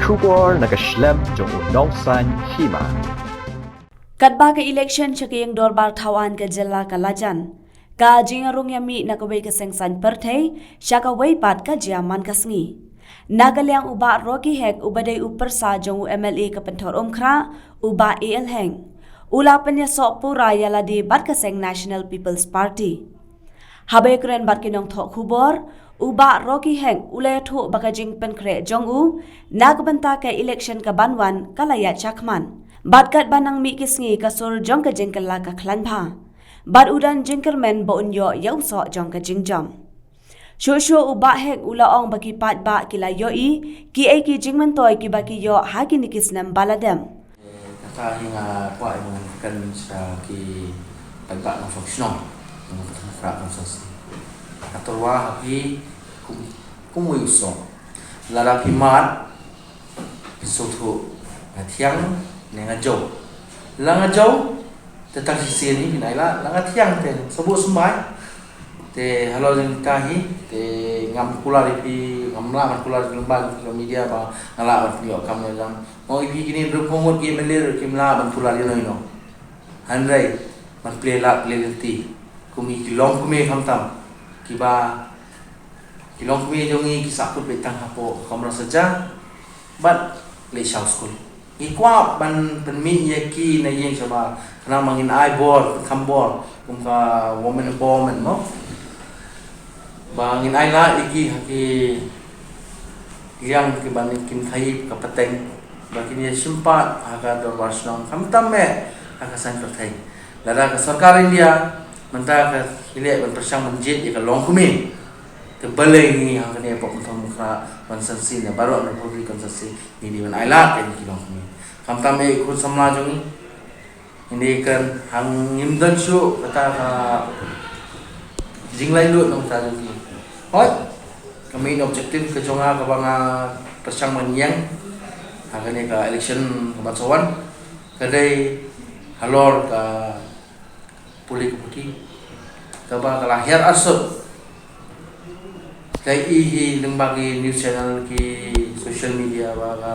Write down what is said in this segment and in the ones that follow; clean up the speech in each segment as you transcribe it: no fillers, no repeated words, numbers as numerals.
Kubor nakaslem jong unongsan hima. Katba ka election chakiyang dorbar thawan ka jilla kalajan. Ka jingarung yami nakaway ka sengsan pertay, siya ka way pat ka jiaman kasngi. Nagalyang uba Rocky Hek ubaday upersa jong MLA ka pentor umkra, uba AL Heng. Ulapan niya so pura yala di bat kaseng National People's Party. Habay kren bat kinong thok hubor, uba Rocky Heng ulay thuk baka jing penkre jong u, nagbanta ka election ka banwan kalaya chakman. Batkat banang mi kisngi kasur jong ka jingkala ka klanpa. Bat udan jingkermen bo unyo yaw so jong ka jingjam. Shosho uba hek ulaong baki pat ba kila yoi, ki ay ki jingmentoy ki baki yo hagi nikis nam baladem. Kata hinga po ay mengatakan sa ki tagba ng funksyon ng frakan sa si. Katorwa haki kumuyuso. Lalaki mat sutu ngatiang nengajaw. Langajaw tetang sisi ni binaila langatiang te sebut sembai. Te halo jeng tahi te ngam kula di ngamla kula di lembaga media ba ngala di kam jang mau ibi gini berpomot ki melir ki mla ban kula di no handrai man play lenti kumi kilong kumi kamtam ki ba kilong kumi jongi ki sakut betang hapo kamra saja bat le shau school ikwa ban penmi yaki na yeng sama kana mangin ai bor kambor kumka woman empowerment mo bangin ai la iki haki yang ki bangin kim thai ka pateng bakin ye simpat aga dor warsnong kamtam me aga san ka thai lara ka sarkar India menta ka hile ban persang menjit ya ka longkumi te baleng ni hang ne pok thom kha ban sansi na baro na puri kan sansi ni di ban ai la ka ki longkumi kamtam me khud samla jongi ini kan hang nimdan shu kata ka jinglai lut nong ta jongi hoi kami objektif ke jonga ka banga persang manyang hagane ka election kabatsawan kadai halor ka puli keputi ka ba kalahir asut kai ihi lembagi news channel ki social media ba ka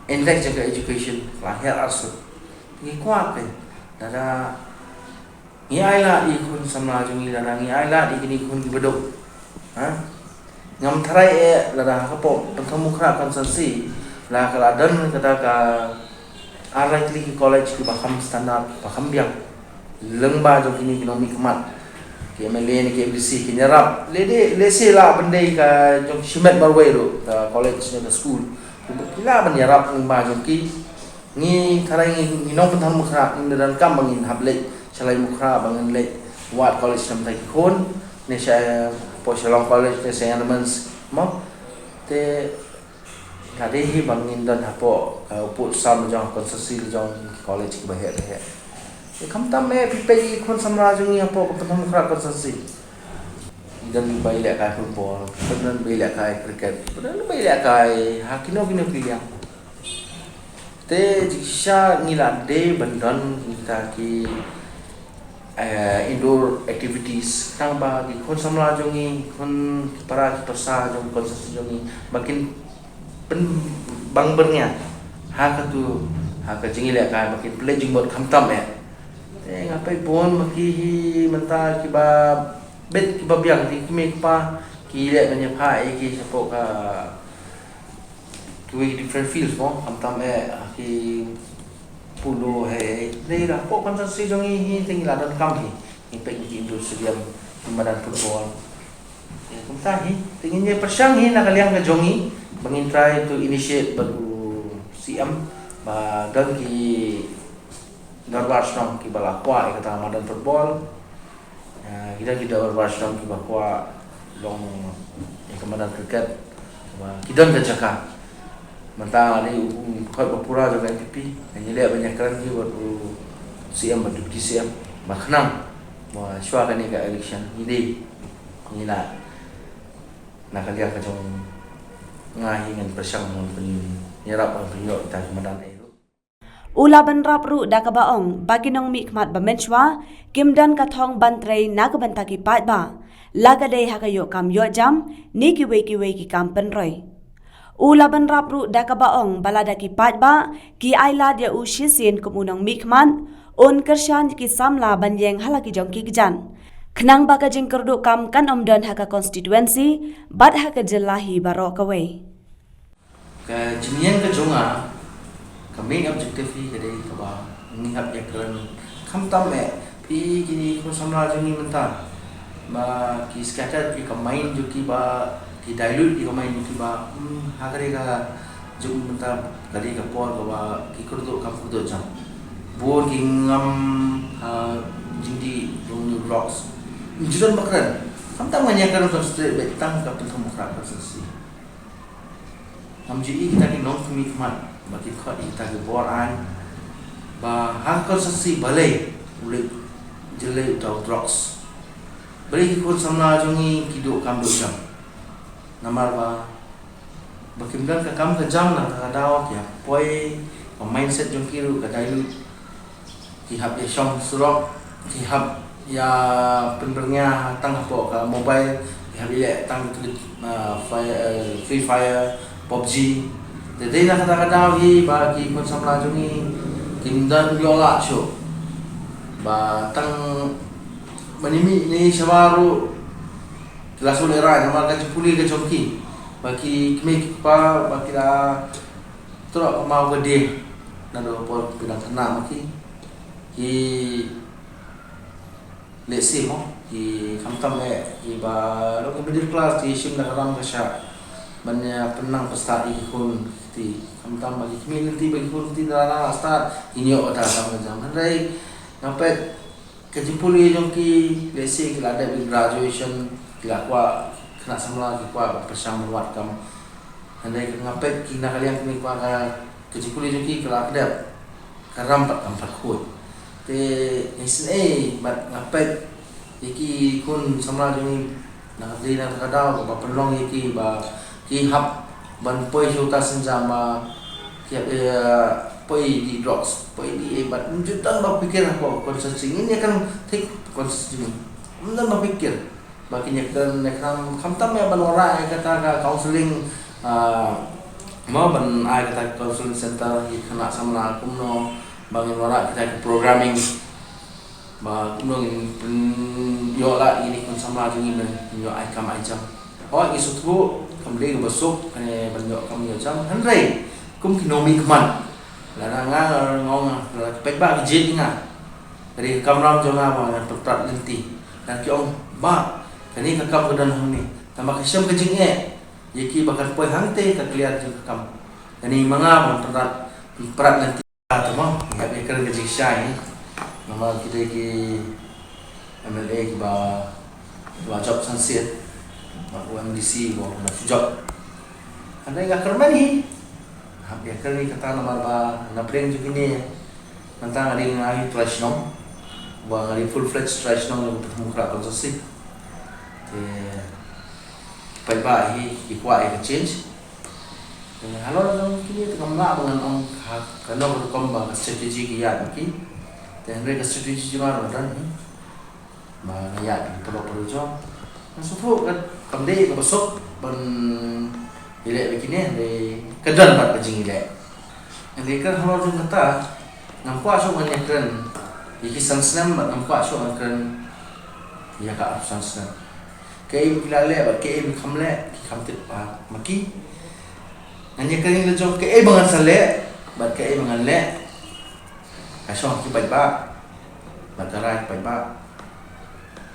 index jaga education lahir asut ni kuat kan dada ni aila ikun samla jungi dada ni aila ikini kun bedok ngam tharai lada kapo tengkamu kra konsensi la kaladan kata ka Arlikli college ki bakam standar bakam biang lengba jo kini ekonomi kemat ki MLA ni ki MDC ki nyerap lese la bendai ka jo simet barway ro ka college ni ka school kila menyerap lengba jo ki ni tharai ni nong pentam mukra ni dan kam bangin hablek salai mukra bangin lek wat college nam tai khon ni saya Shalom College te elements mo te kadi bangin dan hapo uput sam jang konsensi jang college ke bahe he e kamtam me pipe kon samra jang hapo petam khra konsensi dan bai le kai football dan bai le kai cricket dan bai le kai hakino kino piliang te jisha ngila de bandan kita ki indoor activities tang ba di kon samla jongi kon para persa jong konsensi jongi makin pen bang bernya ha ka tu ha ka jingi le ka makin pledging bot khamtam te ngapai bon maki menta ki ba bet ki ba biang ti ki pa ki le banya pha ki sapo ka ki different fields mo khamtam ki pulo he nei ra po konsensi jongi hi tingla dan kam hi impek di industri yang madan football ya kumta hi tingin ye persang hi nakaliang ka jongi bangin try to initiate baru CM ba dan ki darbar strong ki balakwa kata madan football kita darbar strong ki bakwa long kemadan cricket ba kidan ka jaka mentang ni khoi bapura jo MPP ni le banyak kan ni buat CM deputy CM maknam mo shwa kan ni ka election ni lah nak dia ka jong ngai ngan persang mon pen nyerap penyo ta kemudian itu Ulaban rapru dakabaong baginong mikmat bamenchwa kimdan kathong bantrei nagabantaki patba lagaday hakayo kam yo jam ni kiwe ki kam penroy Ulaban rapru dakabaong balada ki patba ki ailad ya ushisin kumunong mikman un kershan ki samla banyeng halaki jong ki gijan. Kenang baka jing kerdu kam kan omdan haka konstituensi bat haka jelahi baro kawai. Ke jenian ke jonga kami objektif hi kadai kaba ngihap ya keren kam tam pi kini ko samla jongi mentah ba ki scatter ki kamain jo ki ba ki dilute ki kamain jo ki ba hagare ka jung mentah kadai ka por ba ki kerdu kam kerdu jam bon ki ngam jindi dong rocks judan bakran kam tam nganya kan konstitusi betang ka pentomokrat konstitusi MGI kita di non komitmen bagi kau kita ke boran bah hak konstitusi balai boleh jelai atau drugs beri ikut samla jongi kiduk kam dojam namar ba bakimdan ka kam ke jam na kadao ya poi mindset jong kiru kadai kihap ya syong surok kihap ya penbernya tang hapo ka mobile kihap ya tang free fire PUBG jadi nak kata-kata lagi bagi pun samla jongi kimdan yola show batang manimi ni sawaru kelas ulera nama ka puli ke chongki bagi kami pa bagi la tro mau gede nado por pinang kena maki ki lesi mo ki kamtam ki ba lo ke middle class ti sim na karam ka sya banyak penang pesta ikun ti kamtam bagi community bagi kun ti dara start inyo ata kam jam handai ngapai kejipuli jong ki lesi kila ada graduation kila kwa kena samla ki kwa persang meluat kam handai ngapai kina kalian kami kwa kejipuli jong ki kila ada karam pat khoi te sna bat ngapai iki kun samla jong na dina kadao ba penlong iki ba ki hap ban poi juta senjama ki poi di drugs poi di bat juta ba pikir apa konsensus ini akan take konsensus ini ba pikir bakinya kan kam ya ban ora kata ka counseling mau ban ai kata counseling center ki kena samla kumno bangin ora kita programming ba kumno yo la ini kun samla jungi ben yo ai kam ai jam oh isu tu kembali ke besok kene banyak kami jam handai kum kinomi keman larang ngong la pekba jit inga dari kamram jonga ba perprat lenti dan ki ong ba kani ka kam kedan hamni tambah kesem kejing yeki bakar poi hangte ka clear ju kam kani manga perprat lenti tama ya be keren kejing syai nama kita ki MLA ki ba job sansit UMDC bawa nak job. Anda ingat kerman ni? Hampir kali kata nama ba, nak pering juga ni. Tentang hari hari trash nong, buang hari full fledged trash nong yang bertemu kerap konsensi. Baik hi ikuai ke change. Halo dong kini tengah mak dengan orang kerana berkembang strategi kiat mungkin. Dan mereka strategi cuma ada ni. Mana ya perlu jom. Masuk kan kamde ke besok ban ilek begini de kedan bat kejing ilek. Ande kan halo jung kata nampak so banyak keren. Iki sansnam bat nampak so keren. Ya ka sansnam. Kai kilale bat kai kamle ki kamtit pa maki. Nanya kering le jong kai bangan sale bat kai bangan le. Kasong ki pai ba. Bat karai pai ba.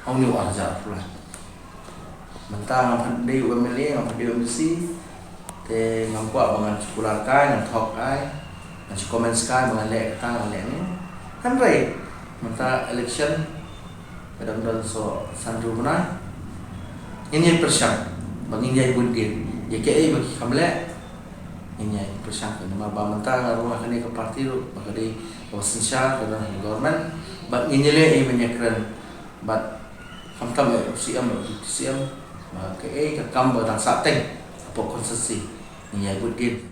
Hong ni wa aja pula. Mentang ngapandi UMLA ngapandi UMDC te ngangkuak bangan sekolah kai nang talk kai nang komen kai bangan lek kata lek ni kan rei mentang election kadang-kadang so sandu mana ini persang bagi dia budin ya ke bagi kamle ini persang nama ba mentang rumah kini ke parti tu bagi wasensya kadang government bagi ini le menyekran bat kam siam ke kam batang sateng apa konsensi ni ya budin